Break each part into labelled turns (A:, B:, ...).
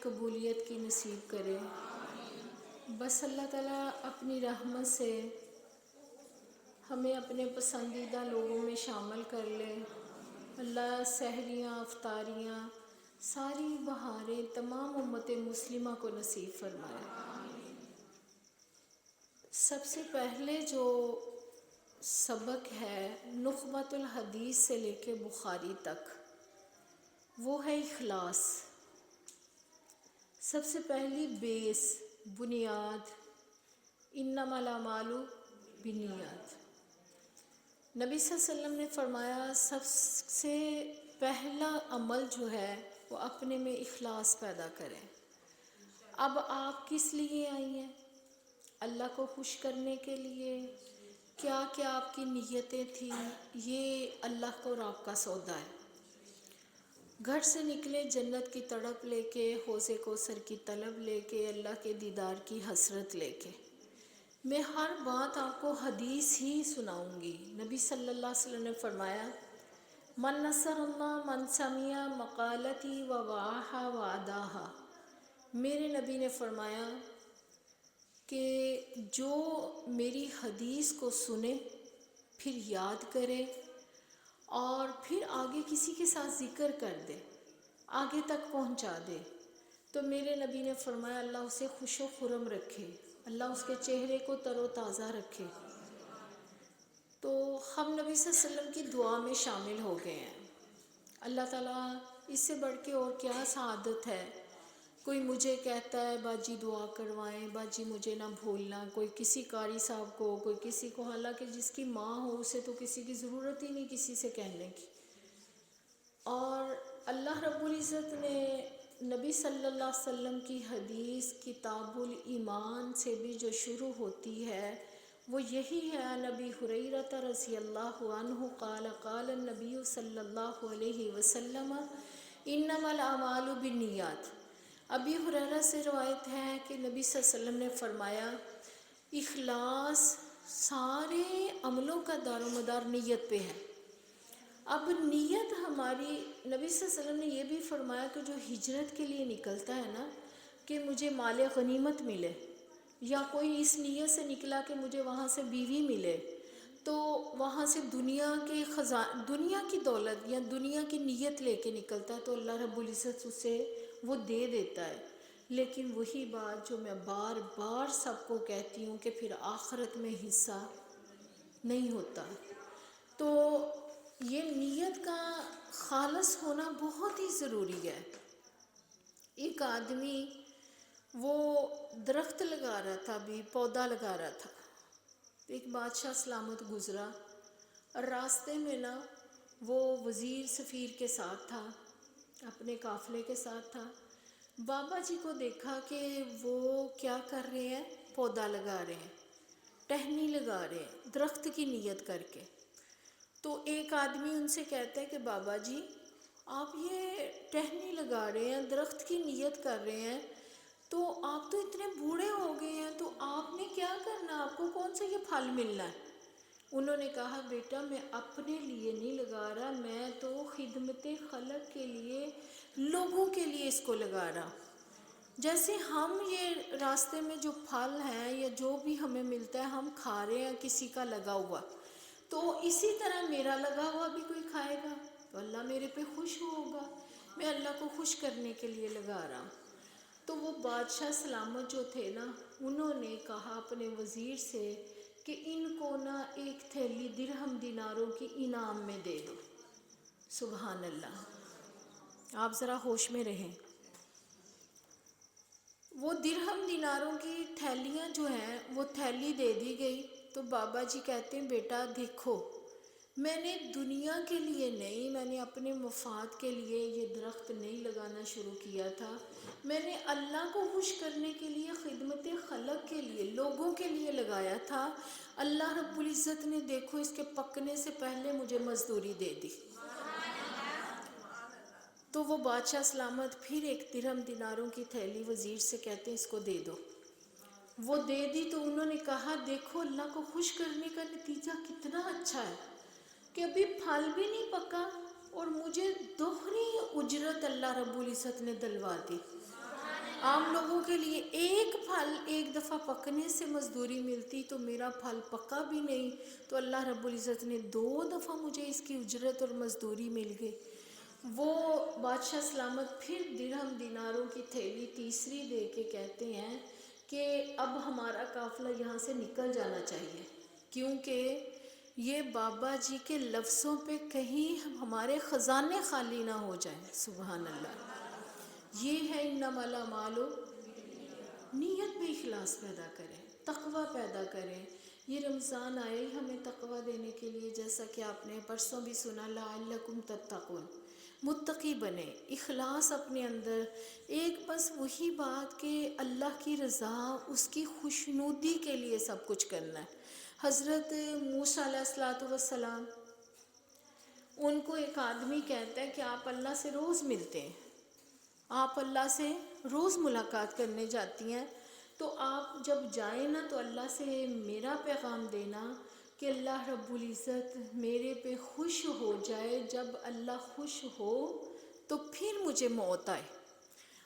A: قبولیت کی نصیب کرے۔ بس اللہ تعالیٰ اپنی رحمت سے ہمیں اپنے پسندیدہ لوگوں میں شامل کر لے۔ اللہ سحریاں، افطاریاں، ساری بہاریں تمام امت مسلمہ کو نصیب فرمائے۔ سب سے پہلے جو سبق ہے نخبۃ الحدیث سے لے کے بخاری تک، وہ ہے اخلاص۔ سب سے پہلی بیس، بنیاد، انما الاعمال بالنیات۔ نبی صلی اللہ علیہ وسلم نے فرمایا سب سے پہلا عمل جو ہے وہ اپنے میں اخلاص پیدا کریں۔ اب آپ کس لیے آئی ہیں؟ اللہ کو خوش کرنے کے لیے؟ کیا کیا آپ کی نیتیں تھیں؟ یہ اللہ کو اور آپ کا سودا ہے۔ گھر سے نکلے جنت کی تڑپ لے کے، حوض کوثر کی طلب لے کے، اللہ کے دیدار کی حسرت لے کے۔ میں ہر بات آپ کو حدیث ہی سناؤں گی۔ نبی صلی اللہ علیہ وسلم نے فرمایا من نصر اللہ من سمع مقالتی و وعاہا و اداہا۔ میرے نبی نے فرمایا کہ جو میری حدیث کو سنے، پھر یاد کرے اور پھر آگے کسی کے ساتھ ذکر کر دے، آگے تک پہنچا دے، تو میرے نبی نے فرمایا اللہ اسے خوش و خرم رکھے، اللہ اس کے چہرے کو تر و تازہ رکھے۔ تو ہم نبی صلی اللہ علیہ وسلم کی دعا میں شامل ہو گئے ہیں۔ اللہ تعالیٰ اس سے بڑھ کے اور کیا سعادت ہے؟ کوئی مجھے کہتا ہے باجی دعا کروائیں، باجی مجھے نہ بھولنا، کوئی کسی قاری صاحب کو، کوئی کسی کو، حالانکہ جس کی ماں ہو اسے تو کسی کی ضرورت ہی نہیں کسی سے کہنے کی۔ اور اللہ رب العزت نے نبی صلی اللہ علیہ وسلم کی حدیث کتاب الایمان سے بھی جو شروع ہوتی ہے وہ یہی ہے، عن ابی ہریرہ رضی اللہ عنہ قال قال النبی صلی اللہ علیہ وسلم انما الاعمال بالنیات۔ ابی ہریرہ سے روایت ہے کہ نبی صلی اللہ علیہ وسلم نے فرمایا اخلاص سارے عملوں کا دار و مدار نیت پہ ہے۔ اب نیت ہماری، نبی صلی اللہ علیہ وسلم نے یہ بھی فرمایا کہ جو ہجرت کے لیے نکلتا ہے نا کہ مجھے مال غنیمت ملے، یا کوئی اس نیت سے نکلا کہ مجھے وہاں سے بیوی ملے، تو وہاں سے دنیا کی دولت یا دنیا کی نیت لے کے نکلتا ہے تو اللہ رب العزت اسے وہ دے دیتا ہے۔ لیکن وہی بات جو میں بار بار سب کو کہتی ہوں کہ پھر آخرت میں حصہ نہیں ہوتا۔ تو یہ نیت کا خالص ہونا بہت ہی ضروری ہے۔ ایک آدمی وہ درخت لگا رہا تھا، بھی پودا لگا رہا تھا، ایک بادشاہ سلامت گزرا، اور راستے میں نا وہ وزیر سفیر کے ساتھ تھا، اپنے قافلے کے ساتھ تھا۔ بابا جی کو دیکھا کہ وہ کیا کر رہے ہیں، پودا لگا رہے ہیں، ٹہنی لگا رہے ہیں درخت کی نیت کر کے۔ تو ایک آدمی ان سے کہتا ہے کہ بابا جی آپ یہ ٹہنی لگا رہے ہیں، درخت کی نیت کر رہے ہیں، تو آپ تو اتنے بوڑھے ہو گئے ہیں، تو آپ نے کیا کرنا، آپ کو کون سا یہ پھل ملنا ہے؟ انہوں نے کہا بیٹا میں اپنے لیے نہیں لگا رہا، میں تو خدمت خلق کے لیے، لوگوں کے لیے اس کو لگا رہا۔ جیسے ہم یہ راستے میں جو پھل ہیں یا جو بھی ہمیں ملتا ہے ہم کھا رہے ہیں کسی کا لگا ہوا، تو اسی طرح میرا لگا ہوا بھی کوئی کھائے گا تو اللہ میرے پہ خوش ہوگا، میں اللہ کو خوش کرنے کے لیے لگا رہا ہوں۔ تو وہ بادشاہ سلامت جو تھے نا، انہوں نے کہا اپنے وزیر سے کہ ان کو نا ایک تھیلی درہم دیناروں کی انعام میں دے دو۔ سبحان اللہ، آپ ذرا ہوش میں رہیں۔ وہ درہم دیناروں کی تھیلیاں جو ہیں وہ تھیلی دے دی گئی۔ تو بابا جی کہتے ہیں بیٹا دیکھو میں نے دنیا کے لیے نہیں، میں نے اپنے مفاد کے لیے یہ درخت نہیں لگانا شروع کیا تھا، میں نے اللہ کو خوش کرنے کے لیے، خدمت خلق کے لیے، لوگوں کے لیے لگایا تھا۔ اللہ رب العزت نے دیکھو اس کے پکنے سے پہلے مجھے مزدوری دے دی۔ تو وہ بادشاہ سلامت پھر ایک درہم دیناروں کی تھیلی وزیر سے کہتے ہیں اس کو دے دو۔ وہ دے دی تو انہوں نے کہا دیکھو اللہ کو خوش کرنے کا نتیجہ کتنا اچھا ہے کہ ابھی پھل بھی نہیں پکا اور مجھے دوہری اجرت اللہ رب العزت نے دلوا دی۔ عام لوگوں کے لیے ایک پھل ایک دفعہ پکنے سے مزدوری ملتی، تو میرا پھل پکا بھی نہیں تو اللہ رب العزت نے 2 دفعہ مجھے اس کی اجرت اور مزدوری مل گئی۔ وہ بادشاہ سلامت پھر درہم دیناروں کی تھیلی تیسری دے کے کہتے ہیں کہ اب ہمارا قافلہ یہاں سے نکل جانا چاہیے، کیونکہ یہ بابا جی کے لفظوں پہ کہیں ہمارے خزانے خالی نہ ہو جائیں۔ سبحان اللہ۔ یہ ہے انما الاعمال، نیت میں اخلاص پیدا کریں، تقوی پیدا کریں۔ یہ رمضان آئے ہی ہمیں تقوی دینے کے لیے، جیسا کہ آپ نے پرسوں بھی سنا، لعلکم تتقون، متقی بنے، اخلاص اپنے اندر، ایک بس وہی بات کہ اللہ کی رضا، اس کی خوشنودی کے لیے سب کچھ کرنا ہے۔ حضرت موسیٰ علیہ السلام، ان کو ایک آدمی کہتا ہے کہ آپ اللہ سے روز ملتے ہیں، آپ اللہ سے روز ملاقات کرنے جاتی ہیں، تو آپ جب جائیں نا تو اللہ سے میرا پیغام دینا کہ اللہ رب العزت میرے پہ خوش ہو جائے، جب اللہ خوش ہو تو پھر مجھے موت آئے۔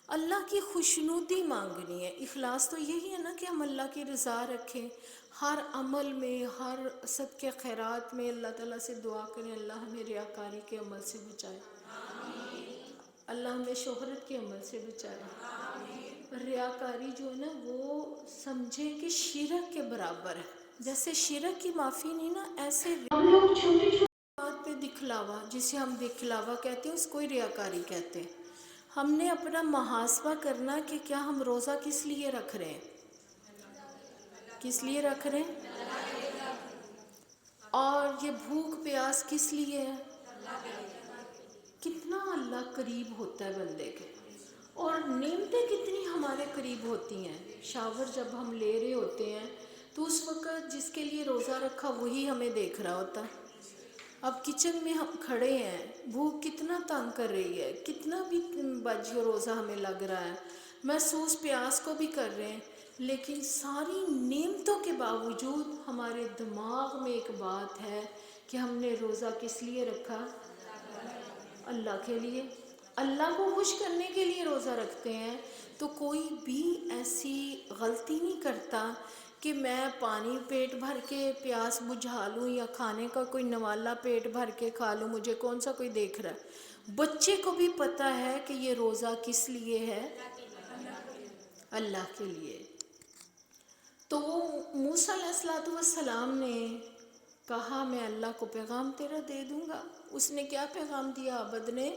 A: اللہ کی خوشنودی مانگنی ہے۔ اخلاص تو یہی ہے نا کہ ہم اللہ کی رضا رکھیں، ہر عمل میں، ہر صدقے خیرات میں اللہ تعالیٰ سے دعا کریں اللہ ہمیں ریاکاری کے عمل سے بچائے، اللہ ہمیں شہرت کے عمل سے بچائے۔ ریاکاری جو ہے نا وہ سمجھیں کہ شرک کے برابر ہے، جیسے شرک کی معافی نہیں نا، ایسے ہم لوگ چھوٹی چھوٹی بات پہ دکھلاوا، جسے ہم دکھلاوا کہتے ہیں، اس کو ہی ریاکاری کہتے ہیں۔ ہم نے اپنا محاسبہ کرنا کہ کیا ہم روزہ کس لیے رکھ رہے ہیں، کس لیے رکھ رہے ہیں، اور یہ بھوک پیاس کس لیے ہے، کتنا اللہ قریب ہوتا ہے بندے کے، اور نعمتیں کتنی ہمارے قریب ہوتی ہیں۔ شاور جب ہم لے رہے ہوتے ہیں تو اس وقت جس کے لیے روزہ رکھا وہی ہمیں دیکھ رہا ہوتا ہے۔ اب کچن میں ہم کھڑے ہیں، بھوک کتنا تنگ کر رہی ہے، کتنا بھی بجے روزہ ہمیں لگ رہا ہے، محسوس پیاس کو بھی کر رہے ہیں، لیکن ساری نعمتوں کے باوجود ہمارے دماغ میں ایک بات ہے کہ ہم نے روزہ کس لیے رکھا، اللہ کے لیے، اللہ کو خوش کرنے کے لیے روزہ رکھتے ہیں۔ تو کوئی بھی ایسی غلطی نہیں کرتا کہ میں پانی پیٹ بھر کے پیاس بجھا لوں یا کھانے کا کوئی نوالا پیٹ بھر کے کھا لوں، مجھے کون سا کوئی دیکھ رہا ہے۔ بچے کو بھی پتہ ہے کہ یہ روزہ کس لیے ہے، اللہ کے لیے۔ تو موسیٰ علیہ السلام نے کہا میں اللہ کو پیغام تیرا دے دوں گا۔ اس نے کیا پیغام دیا عبد نے،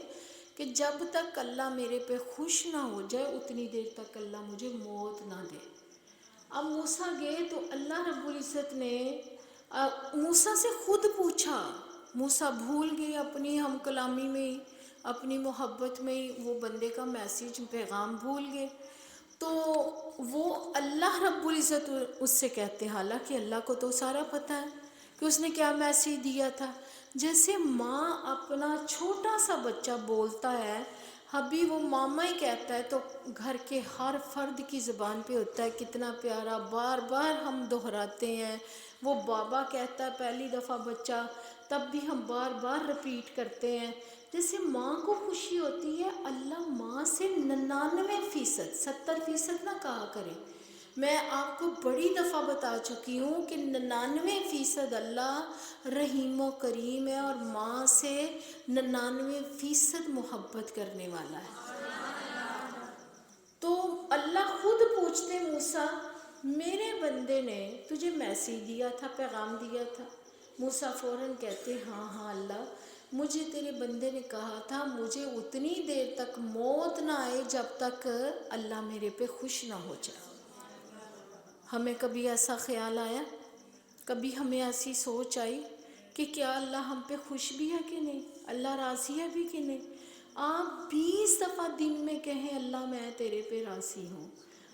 A: کہ جب تک اللہ میرے پہ خوش نہ ہو جائے اتنی دیر تک اللہ مجھے موت نہ دے۔ اب موسیٰ گئے تو اللہ رب العزت نے موسیٰ سے خود پوچھا، موسیٰ بھول گئے اپنی ہم کلامی میں ہی، اپنی محبت میں ہی، وہ بندے کا میسیج پیغام بھول گئے، تو وہ اللہ رب العزت اس سے کہتے، حالانکہ اللہ کو تو سارا پتہ ہے کہ اس نے کیا میسیج دیا تھا۔ جیسے ماں اپنا چھوٹا سا بچہ بولتا ہے، ابھی وہ ماما ہی کہتا ہے تو گھر کے ہر فرد کی زبان پہ ہوتا ہے کتنا پیارا، بار بار ہم دہراتے ہیں۔ وہ بابا کہتا ہے پہلی دفعہ بچہ، تب بھی ہم بار بار رپیٹ کرتے ہیں۔ جیسے ماں کو خوشی ہوتی ہے، اللہ ماں سے 99%، 70% نہ کہا کرے۔ میں آپ کو بڑی دفعہ بتا چکی ہوں کہ 99% اللہ رحیم و کریم ہے، اور ماں سے 99% محبت کرنے والا ہے۔ تو اللہ خود پوچھتے موسیٰ، میرے بندے نے تجھے میسیج دیا تھا، پیغام دیا تھا؟ موسیٰ فوراً کہتے ہاں ہاں اللہ، مجھے تیرے بندے نے کہا تھا مجھے اتنی دیر تک موت نہ آئے جب تک اللہ میرے پہ خوش نہ ہو جائے۔ ہمیں کبھی ایسا خیال آیا، کبھی ہمیں ایسی سوچ آئی کہ کیا اللہ ہم پہ خوش بھی ہے کہ نہیں، اللہ راضی ہے بھی کہ نہیں؟ آپ 20 دفعہ دن میں کہیں اللہ میں تیرے پہ راضی ہوں،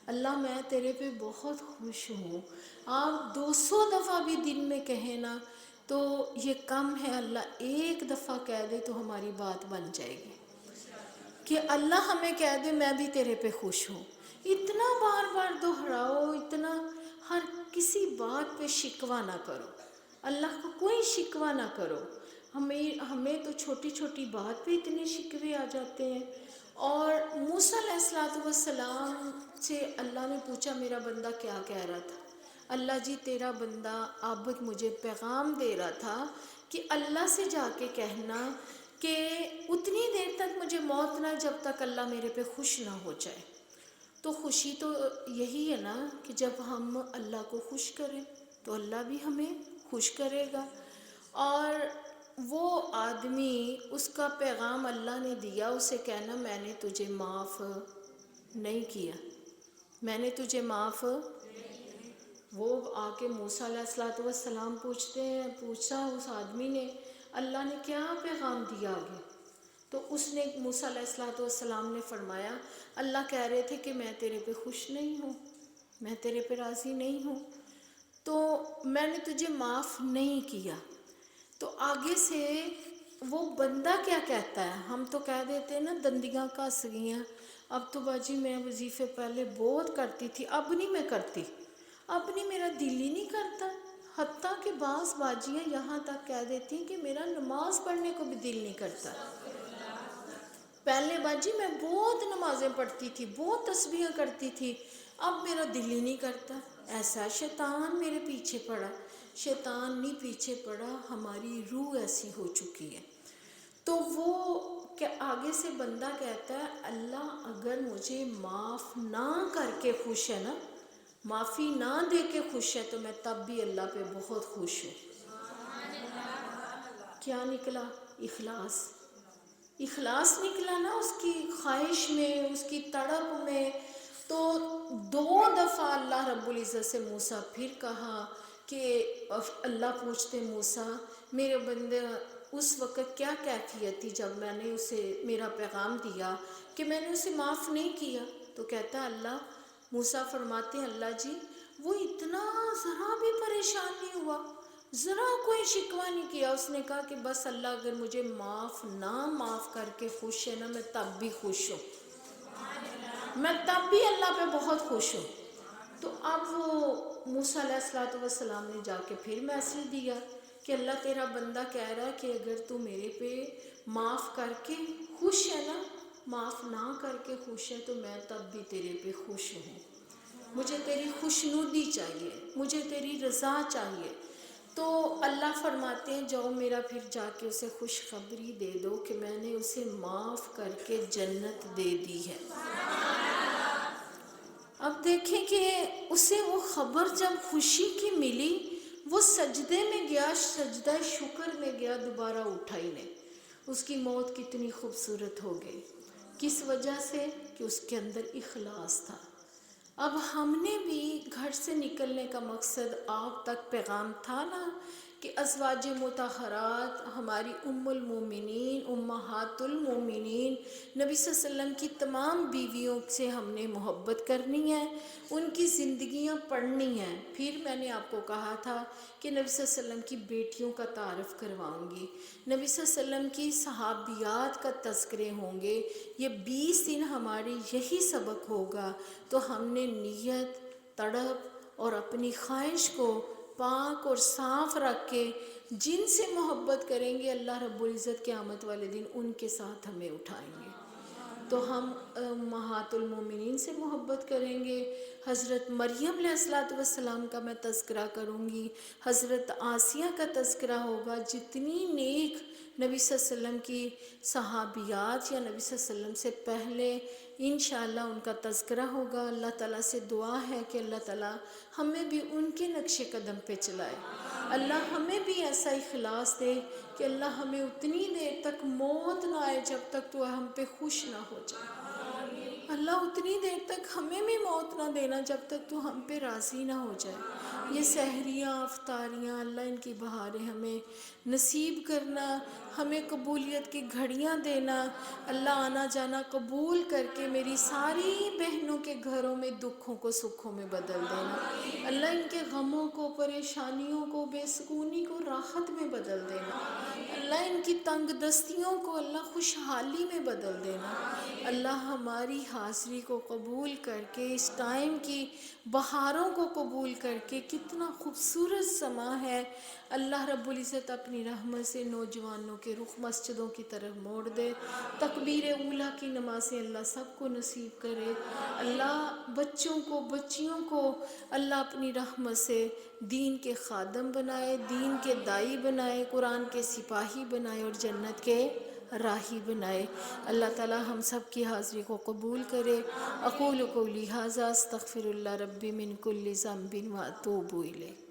A: اللہ میں تیرے پہ بہت خوش ہوں۔ آپ 200 دفعہ بھی دن میں کہیں نا تو یہ کم ہے، اللہ ایک دفعہ کہہ دے تو ہماری بات بن جائے گی کہ اللہ ہمیں کہہ دے میں بھی تیرے پہ خوش ہوں۔ اتنا بار بار دہراؤ، اتنا ہر کسی بات پہ شکوہ نہ کرو، اللہ کو کوئی شکوہ نہ کرو۔ ہمیں تو چھوٹی چھوٹی بات پہ اتنے شکوے آ جاتے ہیں، اور موسیٰ علیہ السلام سے اللہ نے پوچھا میرا بندہ کیا کہہ رہا تھا؟ اللہ جی تیرا بندہ عابد مجھے پیغام دے رہا تھا کہ اللہ سے جا کے کہنا کہ اتنی دیر تک مجھے موت نہ جب تک اللہ میرے پہ خوش نہ ہو جائے۔ تو خوشی تو یہی ہے نا کہ جب ہم اللہ کو خوش کریں تو اللہ بھی ہمیں خوش کرے گا۔ اور وہ آدمی، اس کا پیغام اللہ نے دیا، اسے کہنا میں نے تجھے معاف نہیں کیا، میں نے تجھے معاف۔ وہ آ کے موسیٰ علیہ السلام پوچھا اس آدمی نے اللہ نے کیا پیغام دیا آگے؟ تو اس نے موسیٰ علیہ السلام نے فرمایا اللہ کہہ رہے تھے کہ میں تیرے پہ خوش نہیں ہوں، میں تیرے پہ راضی نہیں ہوں، تو میں نے تجھے معاف نہیں کیا۔ تو آگے سے وہ بندہ کیا کہتا ہے؟ ہم تو کہہ دیتے ہیں نا دندیاں کس گئیں، اب تو باجی میں وظیفے پہلے بہت کرتی تھی، اب نہیں میں کرتی، اب نہیں، میرا دل ہی نہیں کرتا۔ حتیٰ کہ بعض باجیاں یہاں تک کہہ دیتی ہیں کہ میرا نماز پڑھنے کو بھی دل نہیں کرتا۔ پہلے باجی میں بہت نمازیں پڑھتی تھی، بہت تسبیحیں کرتی تھی، اب میرا دل ہی نہیں کرتا۔ ایسا شیطان میرے پیچھے پڑا۔ شیطان نہیں پیچھے پڑا، ہماری روح ایسی ہو چکی ہے۔ تو وہ کہ آگے سے بندہ کہتا ہے اللہ اگر مجھے معاف نہ کر کے خوش ہے نا، معافی نہ دے کے خوش ہے، تو میں تب بھی اللہ پہ بہت خوش ہوں۔ کیا نکلا؟ اخلاص۔ اخلاص نکلا نا اس کی خواہش میں، اس کی تڑپ میں۔ تو 2 دفعہ اللہ رب العزت سے موسیٰ پھر کہا کہ اللہ پوچھتے موسیٰ میرے بندے اس وقت کیا کیفیت تھی جب میں نے اسے میرا پیغام دیا کہ میں نے اسے معاف نہیں کیا؟ تو کہتا ہے اللہ، موسیٰ فرماتے ہیں اللہ جی وہ اتنا ذرا بھی پریشان نہیں ہوا، ذرا کوئی شکوہ نہیں کیا، اس نے کہا کہ بس اللہ اگر مجھے معاف کر کے خوش ہے نا، میں تب بھی خوش ہوں، میں تب بھی اللہ پہ بہت خوش ہوں۔ تو اب وہ موسیٰ علیہ السلام نے جا کے پھر میسج دیا کہ اللہ تیرا بندہ کہہ رہا ہے کہ اگر تو میرے پہ معاف کر کے خوش ہے نا، معاف نہ کر کے خوش ہے، تو میں تب بھی تیرے پہ خوش ہوں، مجھے تیری خوشنودی چاہیے، مجھے تیری رضا چاہیے۔ تو اللہ فرماتے ہیں جاؤ میرا پھر جا کے اسے خوشخبری دے دو کہ میں نے اسے معاف کر کے جنت دے دی ہے۔ اب دیکھیں کہ اسے وہ خبر جب خوشی کی ملی، وہ سجدے میں گیا، سجدہ شکر میں گیا، دوبارہ اٹھا ہی نہیں۔ اس کی موت کتنی خوبصورت ہو گئی، کس وجہ سے؟ کہ اس کے اندر اخلاص تھا۔ اب ہم نے بھی گھر سے نکلنے کا مقصد آپ تک پیغام تھا نا کہ ازواج مطہرات ہماری ام المومنین، امہات المومنین، نبی صلی اللہ علیہ وسلم کی تمام بیویوں سے ہم نے محبت کرنی ہے، ان کی زندگیاں پڑھنی ہیں۔ پھر میں نے آپ کو کہا تھا کہ نبی صلی اللہ علیہ وسلم کی بیٹیوں کا تعارف کرواؤں گی، نبی صلی اللہ علیہ وسلم کی صحابیات کا تذکرے ہوں گے، یہ 20 دن ہماری یہی سبق ہوگا۔ تو ہم نے نیت، تڑپ اور اپنی خواہش کو پاک اور صاف رکھ کے جن سے محبت کریں گے اللہ رب العزت قیامت والے دن ان کے ساتھ ہمیں اٹھائیں گے۔ تو ہم امہات المومنین سے محبت کریں گے، حضرت مریم علیہ السلام کا میں تذکرہ کروں گی، حضرت آسیہ کا تذکرہ ہوگا، جتنی نیک نبی صلی اللہ علیہ وسلم کی صحابیات یا نبی صلی اللہ علیہ وسلم سے پہلے انشاءاللہ ان کا تذکرہ ہوگا۔ اللہ تعالیٰ سے دعا ہے کہ اللہ تعالیٰ ہمیں بھی ان کے نقش قدم پہ چلائے، اللہ ہمیں بھی ایسا اخلاص دے کہ اللہ ہمیں اتنی دیر تک موت نہ آئے جب تک تو ہم پہ خوش نہ ہو جائے، اللہ اتنی دیر تک ہمیں بھی موت نہ دینا جب تک تو ہم پہ راضی نہ ہو جائے۔ یہ سحریاں افطاریاں اللہ ان کی بہاریں ہمیں نصیب کرنا، ہمیں قبولیت کی گھڑیاں دینا، اللہ آنا جانا قبول کر کے میری ساری بہنوں کے گھروں میں دکھوں کو سکھوں میں بدل دینا، اللہ ان کے غموں کو، پریشانیوں کو، بے سکونی کو راحت میں بدل دینا، اللہ ان ٹائم کی تنگ دستیوں کو اللہ خوشحالی میں بدل دینا۔ اللہ ہماری حاضری کو قبول کر کے، اس ٹائم کی بہاروں کو قبول کر کے، کتنا خوبصورت سما ہے، اللہ رب العزت اپنی رحمت سے نوجوانوں کے رخ مسجدوں کی طرف موڑ دے۔ تکبیر اولیٰ کی نمازیں اللہ سب کو نصیب کرے۔ اللہ بچوں کو، بچیوں کو اللہ اپنی رحمت سے دین کے خادم بنائے، دین کے داعی بنائے، قرآن کے سپاہی بنائے اور جنت کے راہی بنائے۔ اللہ تعالی ہم سب کی حاضری کو قبول کرے۔ اقول قولی ھذا استغفر اللہ ربی من کل ذنب واتوب الیہ۔